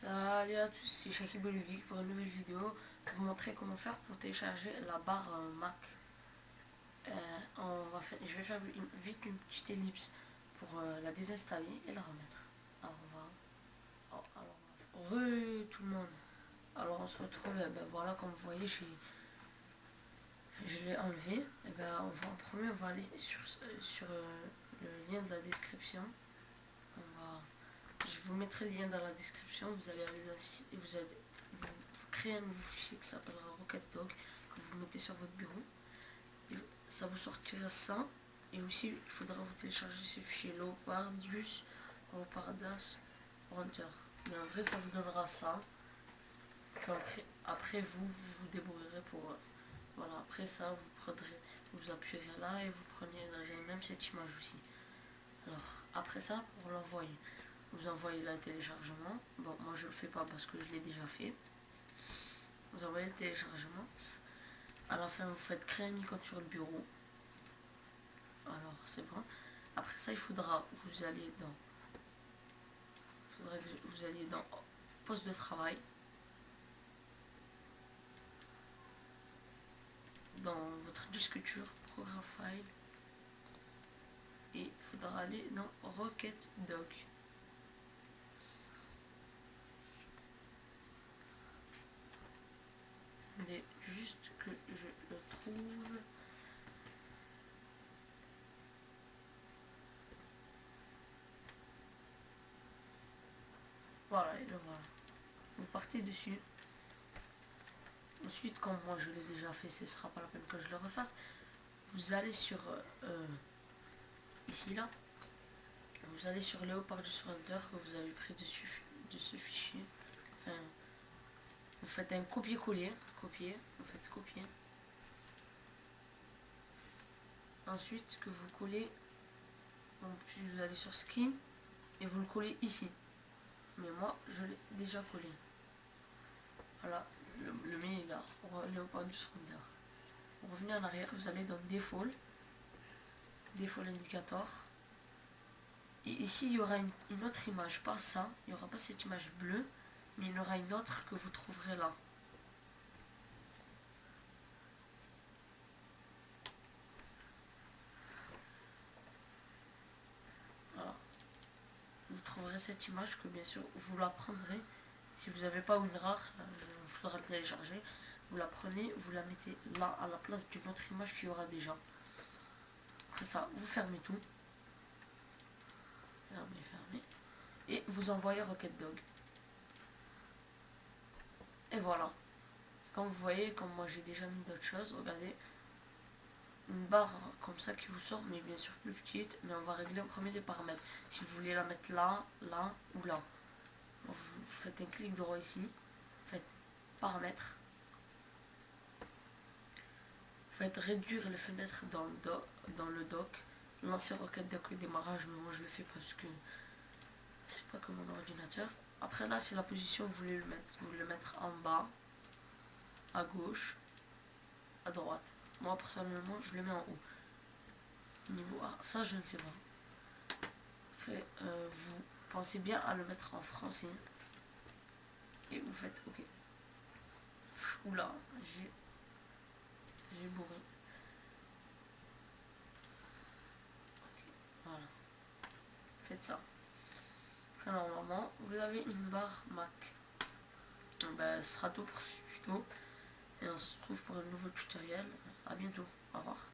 Salut à tous, c'est Shakib Ludique pour une nouvelle vidéo pour vous montrer comment faire pour télécharger la barre Mac. Je vais faire vite une petite ellipse pour la désinstaller et la remettre. Alors tout le monde. Alors on se retrouve, voilà, comme vous voyez, je l'ai enlevé. En premier on va aller sur le lien de la description. Je vous mettrai le lien dans la description. Vous allez vous créer un nouveau fichier qui s'appellera RocketDog que vous mettez sur votre bureau. Et ça vous sortira ça. Et aussi, il faudra vous télécharger ce fichier Leopardius, Leopardas, Runter. Mais en vrai, ça vous donnera ça. Après vous vous débrouillerez pour. Voilà, après ça, vous appuierez là et vous prendrez même cette image aussi. Alors, après ça, pour l'envoyer, vous envoyez le téléchargement. Bon, moi je le fais pas parce que je l'ai déjà fait. Vous envoyez le téléchargement. À la fin, vous faites créer une icône sur le bureau. Alors, c'est bon. Après ça, il faudra que vous alliez dans poste de travail. Dans votre disque dur, programme file. Et il faudra aller dans RocketDog. Mais juste que je le trouve. Voilà, et le voilà. Vous partez dessus. Ensuite, comme moi je l'ai déjà fait, ce ne sera pas la peine que je le refasse. Vous allez sur ici là. Vous allez sur Leopardius Runter que vous avez pris de ce fichier. Enfin, vous faites un copier-coller. Vous faites copier. Ensuite, que vous collez. Puis vous allez sur Skin et vous le collez ici. Mais moi, je l'ai déjà collé. Voilà, le mien est là. Leopardius Runter. Pour revenir en arrière, vous allez dans Default Indicator. Et ici, il y aura une autre image, pas ça. Il n'y aura pas cette image bleue, mais il y aura une autre que vous trouverez là. Voilà. Vous trouverez cette image que, bien sûr, vous la prendrez. Si vous n'avez pas WinRAR, il faudra le télécharger. Vous la prenez, vous la mettez là, à la place d'une autre image qu'il y aura déjà. Après ça, vous fermez tout. Fermez. Et vous envoyez RocketDog. Et voilà. Comme vous voyez, comme moi j'ai déjà mis d'autres choses, regardez, une barre comme ça qui vous sort, mais bien sûr plus petite, mais on va régler en premier les paramètres. Si vous voulez la mettre là, là ou là, vous faites un clic droit ici, faites paramètres, faites réduire les fenêtres dans le dock, lancer RocketDog le démarrage, mais moi je le fais parce que c'est pas comme mon ordinateur. Après là, c'est la position que vous voulez le mettre. Vous voulez le mettre en bas, à gauche, à droite. Moi personnellement, je le mets en haut. Niveau A, ça je ne sais pas. Après, vous pensez bien à le mettre en français. Et vous faites OK. Oula, j'ai bourré. Okay, voilà. Faites ça. Après, normalement, vous avez une barre Mac. Ben, ce sera tout pour ce tuto. Et on se retrouve pour un nouveau tutoriel. A bientôt. Au revoir.